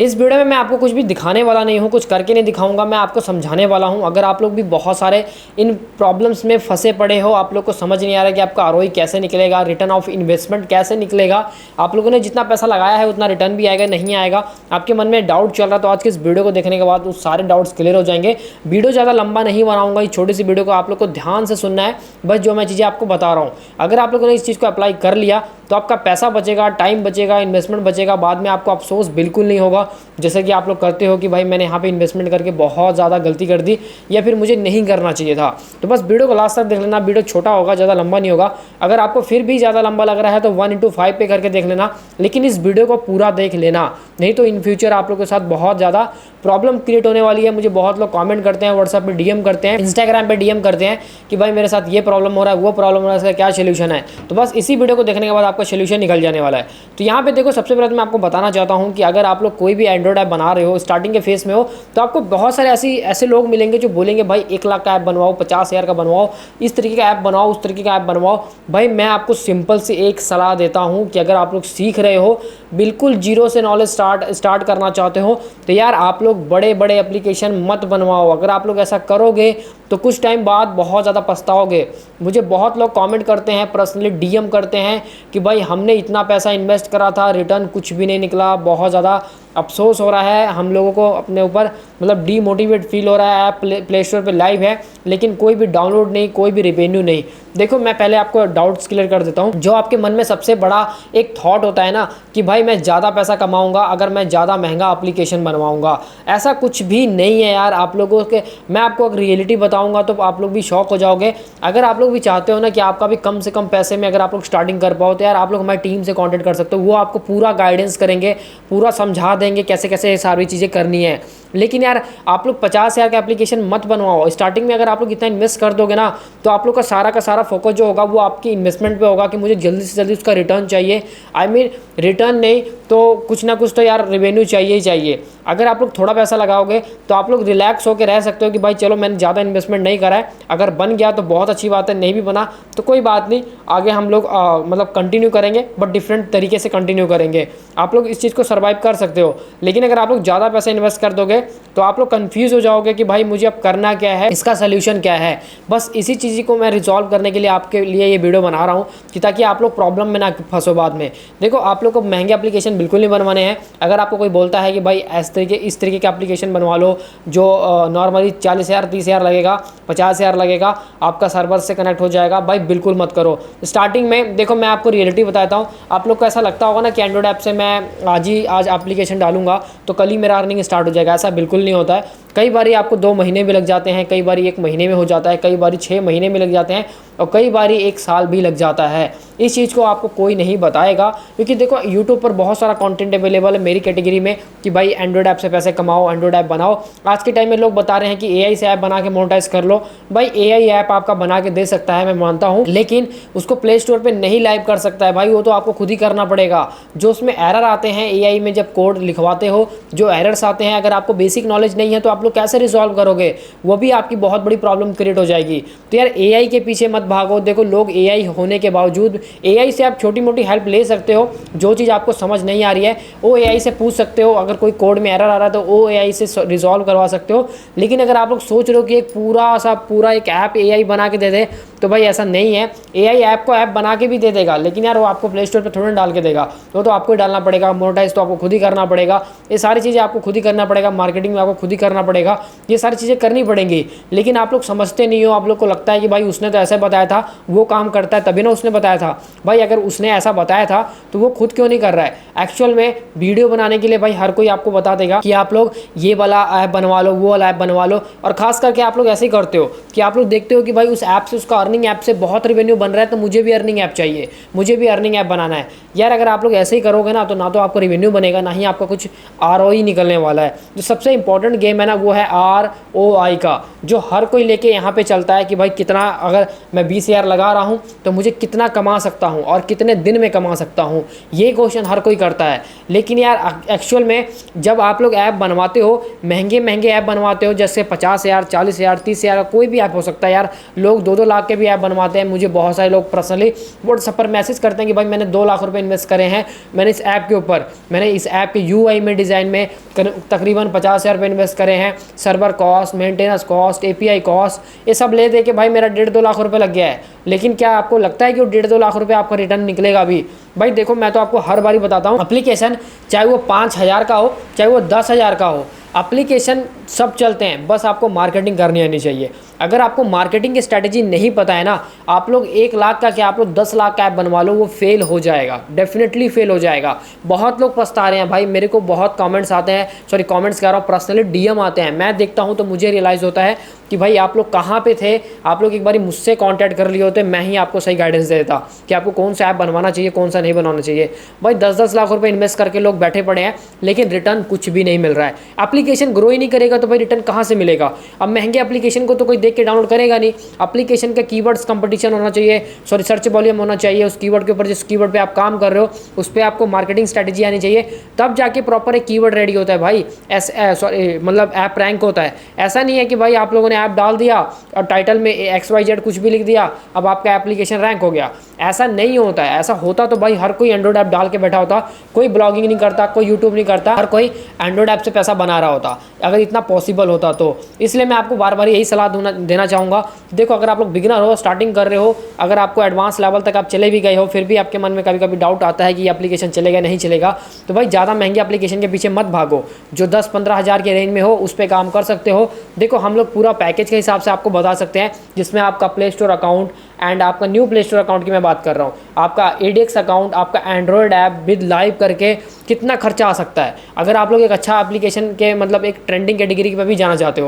इस वीडियो में मैं आपको कुछ भी दिखाने वाला नहीं हूँ, कुछ करके नहीं दिखाऊंगा, मैं आपको समझाने वाला हूँ। अगर आप लोग भी बहुत सारे इन प्रॉब्लम्स में फंसे पड़े हो, आप लोग को समझ नहीं आ रहा कि आपका आरओई कैसे निकलेगा, रिटर्न ऑफ इन्वेस्टमेंट कैसे निकलेगा, आप लोगों ने जितना पैसा लगाया है उतना रिटर्न भी आएगा नहीं आएगा, आपके मन में डाउट चल रहा, तो आज के इस वीडियो को देखने के बाद वो सारे डाउट्स क्लियर हो जाएंगे। वीडियो ज़्यादा लंबा नहीं बनाऊंगा, इस छोटी सी वीडियो को आप लोग को ध्यान से सुनना है, बस जो मैं चीज़ें आपको बता रहा हूँ। अगर आप लोगों ने इस चीज़ को अप्लाई कर लिया तो आपका पैसा बचेगा, टाइम बचेगा, इन्वेस्टमेंट बचेगा, बाद में आपको अफसोस बिल्कुल नहीं होगा। जैसे कि आप लोग करते हो कि भाई मैंने यहाँ पे इन्वेस्टमेंट करके बहुत ज़्यादा गलती कर दी या फिर मुझे नहीं करना चाहिए था। तो बस वीडियो को लास्ट तक देख लेना, वीडियो छोटा होगा, ज़्यादा लंबा नहीं होगा। अगर आपको फिर भी ज़्यादा लंबा लग रहा है तो 1:5 पे करके देख लेना, लेकिन इस वीडियो को पूरा देख लेना, नहीं तो इन फ्यूचर आप लोग के साथ बहुत ज़्यादा प्रॉब्लम क्रिएट होने वाली है। मुझे बहुत लोग कमेंट करते हैं, व्हाट्सएप पे डीएम करते हैं, इंस्टाग्राम पे डीएम करते हैं कि भाई मेरे साथ ये प्रॉब्लम हो रहा है, वो प्रॉब्लम हो रहा है, इसका क्या सोल्यूशन है। तो बस इसी वीडियो को देखने के बाद आपका सोल्यूशन निकल जाने वाला है। तो यहाँ पे देखो, सबसे पहले तो मैं आपको बताना चाहता हूँ कि अगर आप लोग कोई भी एंड्रॉइड ऐप बना रहे हो, स्टार्टिंग के फेस में हो, तो आपको बहुत सारे ऐसे लोग मिलेंगे जो बोलेंगे भाई 1 लाख का ऐप बनवाओ, 50,000 का बनवाओ, इस तरीके का ऐप बनवाओ, उस तरीके का ऐप बनवाओ। भाई मैं आपको सिंपल सी एक सलाह देता हूँ कि अगर आप लोग सीख रहे हो, बिल्कुल जीरो से नॉलेज स्टार्ट करना चाहते हो, तो यार आप लोग बड़े बड़े एप्लीकेशन मत बनवाओ। अगर आप लोग ऐसा करोगे तो कुछ टाइम बाद बहुत ज़्यादा पछताओगे। मुझे बहुत लोग कमेंट करते हैं, पर्सनली डीएम करते हैं कि भाई हमने इतना पैसा इन्वेस्ट करा था, रिटर्न कुछ भी नहीं निकला, बहुत ज़्यादा अफसोस हो रहा है हम लोगों को अपने ऊपर, मतलब डीमोटिवेट फील हो रहा है। ऐप प्ले स्टोर पे लाइव है लेकिन कोई भी डाउनलोड नहीं, कोई भी रिवेन्यू नहीं। देखो मैं पहले आपको डाउट्स क्लियर कर देता हूँ। जो आपके मन में सबसे बड़ा एक थॉट होता है ना कि भाई मैं ज़्यादा पैसा कमाऊँगा अगर मैं ज़्यादा महंगा एप्लीकेशन बनवाऊँगा, ऐसा कुछ भी नहीं है यार। आप लोगों के मैं आपको अगर रियलिटी बताऊँगा तो आप लोग भी शॉक हो जाओगे। अगर आप लोग भी चाहते हो ना कि आपका भी कम से कम पैसे में अगर आप लोग स्टार्टिंग कर पाओ, तो यार आप लोग हमारी टीम से कॉन्टेक्ट कर सकते हो। वो आपको पूरा गाइडेंस करेंगे, पूरा समझा देंगे कैसे कैसे सारी चीज़ें करनी है। लेकिन यार आप लोग 50,000 का एप्लीकेशन मत बनवाओ। स्टार्टिंग में अगर आप लोग इतना इन्वेस्ट कर दोगे ना, तो आप लोग का सारा फोकस जो होगा वो आपकी इन्वेस्टमेंट पे होगा कि मुझे जल्दी से जल्दी उसका रिटर्न चाहिए। आई मीन रिटर्न नहीं तो कुछ ना कुछ तो यार रेवेन्यू चाहिए ही चाहिए। अगर आप लोग थोड़ा पैसा लगाओगे तो आप लोग रिलैक्स होकर रह सकते हो कि भाई चलो मैंने ज़्यादा इन्वेस्टमेंट नहीं करा है, अगर बन गया तो बहुत अच्छी बात है, नहीं भी बना तो कोई बात नहीं, आगे हम लोग मतलब कंटिन्यू करेंगे, बट डिफरेंट तरीके से कंटिन्यू करेंगे। आप लोग इस चीज़ को सर्वाइव कर सकते हो। लेकिन अगर आप लोग ज़्यादा पैसा इन्वेस्ट कर दोगे तो आप लोग कंफ्यूज हो जाओगे कि भाई मुझे अब करना क्या है, इसका सोल्यूशन क्या है। बस इसी चीज़ को मैं रिजॉल्व करने के लिए आपके लिए ये वीडियो बना रहा हूँ कि ताकि आप लोग प्रॉब्लम में ना फंसो बाद में। देखो आप लोग को महंगे एप्लीकेशन बिल्कुल नहीं बनवाने हैं। अगर आपको कोई बोलता है कि भाई इस तरीके के एप्लीकेशन बनवा लो जो नॉर्मली 40,000 30,000 लगेगा, 50,000 लगेगा, आपका सर्वर से कनेक्ट हो जाएगा, भाई बिल्कुल मत करो। स्टार्टिंग में देखो मैं आपको रियलिटी बताता हूँ। आप लोग को ऐसा लगता होगा ना कि एंड्रॉइड ऐप से मैं आज एप्लीकेशन डालूंगा तो कल ही मेरा अर्निंग स्टार्ट हो जाएगा। ऐसा बिल्कुल नहीं होता है। कई बारी आपको 2 महीने भी लग जाते हैं, कई बारी 1 महीने में हो जाता है, कई बारी 6 महीने में लग जाते हैं और कई बारी 1 साल भी लग जाता है। इस चीज़ को आपको कोई नहीं बताएगा, क्योंकि देखो यूट्यूब पर बहुत सारा कंटेंट अवेलेबल है मेरी कैटेगरी में कि भाई एंड्रॉइड ऐप से पैसे कमाओ, एंड्रॉइड ऐप बनाओ। आज के टाइम में लोग बता रहे हैं कि एआई से ऐप बना के मोनेटाइज कर लो। भाई एआई ऐप आपका बना के दे सकता है, मैं मानता हूँ, लेकिन उसको प्ले स्टोर पर नहीं लाइव कर सकता है भाई, वो तो आपको खुद ही करना पड़ेगा। जो उसमें एरर आते हैं एआई में जब कोड लिखवाते हो, जो एरर्स आते हैं, अगर आपको बेसिक नॉलेज नहीं है तो आप लोग कैसे रिजॉल्व करोगे, वो भी आपकी बहुत बड़ी प्रॉब्लम क्रिएट हो जाएगी। तो यार एआई के पीछे मत भागो। देखो लोग एआई होने के बावजूद, एआई से आप छोटी मोटी हेल्प ले सकते हो। जो चीज़ आपको समझ नहीं आ रही है वो एआई से पूछ सकते हो। अगर कोई कोड में एरर आ रहा है तो वो एआई से रिजॉल्व करवा सकते हो। लेकिन अगर आप लोग सोच रहे हो कि एक पूरा एक ऐप एआई बना के दे दे, तो भाई ऐसा नहीं है। एआई ऐप को ऐप बना के भी दे देगा, लेकिन यार वो आपको प्ले स्टोर पर थोड़ा डाल के देगा, वो तो आपको ही डालना पड़ेगा। मोनेटाइज तो आपको खुद ही करना पड़ेगा, ये सारी चीज़ें आपको खुद ही करना पड़ेगा, मार्केटिंग में आपको खुद ही करना पड़ेगा, ये सारी चीज़ें करनी पड़ेंगी। लेकिन आप लोग समझते नहीं हो। आप लोग को लगता है कि भाई उसने तो ऐसे बताया था, वो काम करता है तभी ना उसने बताया था। भाई अगर उसने ऐसा बताया था तो वो खुद क्यों नहीं कर रहा है। एक्चुअल में वीडियो बनाने के लिए भाई हर कोई आपको बता देगा कि आप लोग ये वाला ऐप बनवा लो, वो वाला ऐप बनवा लो, और खास करके आप लोग ऐसे ही करते हो कि आप लोग देखते हो कि भाई उस ऐप से, उसका अर्निंग ऐप से बहुत रेवेन्यू बन रहा है, तो मुझे भी अर्निंग ऐप चाहिए, मुझे भी अर्निंग ऐप बनाना है। यार अगर आप लोग ऐसे ही करोगे ना तो आपको रेवेन्यू बनेगा, ना ही आपका कुछ आरओई निकलने वाला है। जो सबसे इंपॉर्टेंट गेम है ना वो है आरओआई का, जो हर कोई लेके यहाँ पे चलता है कि भाई कितना, अगर मैं 20,000 लगा रहा हूँ तो मुझे कितना कमा सकता हूँ और कितने दिन में कमा सकता हूँ, ये क्वेश्चन हर कोई करता है। लेकिन यार एक्चुअल में जब आप लोग ऐप बनवाते हो, महंगे ऐप बनवाते हो, जैसे 50,000 40,000 30,000 कोई भी ऐप हो सकता है यार, लोग 2-2 लाख के भी ऐप बनवाते हैं। मुझे बहुत सारे लोग पर्सनली व्हाट्सएप पर मैसेज करते हैं कि भाई मैंने 2 लाख रुपए इन्वेस्ट करे हैं, मैंने इस ऐप के ऊपर, मैंने इस ऐप के यूआई में, डिज़ाइन में तकरीबन 50,000 रुपये इन्वेस्ट करे हैं। Server cost, maintenance cost, API cost, ये सब ले दे के भाई मेरा 1.5-2 लाख रुपये लग गया है। लेकिन क्या आपको लगता है कि वो 1.5-2 लाख रुपये आपका रिटर्न निकलेगा अभी? भाई देखो, मैं तो आपको हर बारी बताता हूँ, एप्लीकेशन चाहे वो 5,000 का हो, चाहे वो 10,000 का हो, एप्लीकेशन सब चलते हैं, बस आपको मार्केटिंग करनी आनी चाहिए। अगर आपको मार्केटिंग की स्ट्रैटेजी नहीं पता है ना, आप लोग 1 लाख का क्या, आप लोग 10 लाख का ऐप बनवा लो, वो फेल हो जाएगा, डेफिनेटली फेल हो जाएगा। बहुत लोग पछता रहे हैं भाई, मेरे को बहुत कमेंट्स आते हैं, सॉरी कमेंट्स कह रहा हूँ, पर्सनली डीएम आते हैं, मैं देखता हूँ तो मुझे रियलाइज़ होता है कि भाई आप लोग कहाँ पे थे, आप लोग एक बार मुझसे कांटेक्ट कर लिए होते, मैं ही आपको सही गाइडेंस दे देता कि आपको कौन सा ऐप बनवाना चाहिए, कौन सा नहीं बनवाना चाहिए। भाई 10-10 लाख रुपए इन्वेस्ट करके लोग बैठे पड़े हैं, लेकिन रिटर्न कुछ भी नहीं मिल रहा है। एप्लीकेशन ग्रो ही नहीं करेगा तो भाई रिटर्न कहाँ से मिलेगा? अब महंगे एप्लीकेशन को तो कोई देख के डाउनलोड करेगा नहीं। एप्लीकेशन का कीवर्ड्स कंपटीशन होना चाहिए, सॉरी सर्च वॉल्यूम होना चाहिए, उस कीवर्ड के ऊपर जिस कीवर्ड पे आप काम कर रहे हो उस पर आपको मार्केटिंग स्ट्रैटेजी आनी चाहिए, तब जाके प्रॉपर एक कीवर्ड रेडी होता है भाई, सॉरी मतलब ऐप रैंक होता है। ऐसा नहीं है कि भाई आप लोगों ने ऐप डाल दिया और टाइटल में XYZ कुछ भी लिख दिया, अब आपका एप्लीकेशन रैंक हो गया। ऐसा नहीं होता है। ऐसा होता तो भाई हर कोई एंड्रॉइड ऐप डाल के बैठा होता, कोई ब्लॉगिंग नहीं करता, कोई यूट्यूब नहीं करता, हर कोई एंड्रॉइड ऐप से पैसा बना रहा होता, अगर इतना पॉसिबल होता तो। इसलिए मैं आपको बार बार यही सलाह देना चाहूँगा, देखो अगर आप लोग बिगिनर हो, स्टार्टिंग कर रहे हो, अगर आपको एडवांस लेवल तक आप चले भी गए हो, फिर भी आपके मन में कभी कभी डाउट आता है कि एप्लीकेशन चलेगा नहीं चलेगा, तो भाई ज़्यादा महंगी एप्लीकेशन के पीछे मत भागो, जो 10-15 हज़ार के रेंज में हो उस पर काम कर सकते हो। देखो हम लोग पूरा पैकेज के हिसाब से आपको बता सकते हैं, जिसमें आपका प्ले स्टोर अकाउंट एंड आपका न्यू प्ले स्टोर अकाउंट की मैं बात कर रहा हूँ, आपका ADX अकाउंट, आपका एंड्रॉयड ऐप विद लाइव करके कितना खर्चा आ सकता है, अगर आप लोग एक अच्छा एप्लीकेशन के मतलब एक ट्रेंडिंग कैटेगरी पे भी जाना चाहते हो।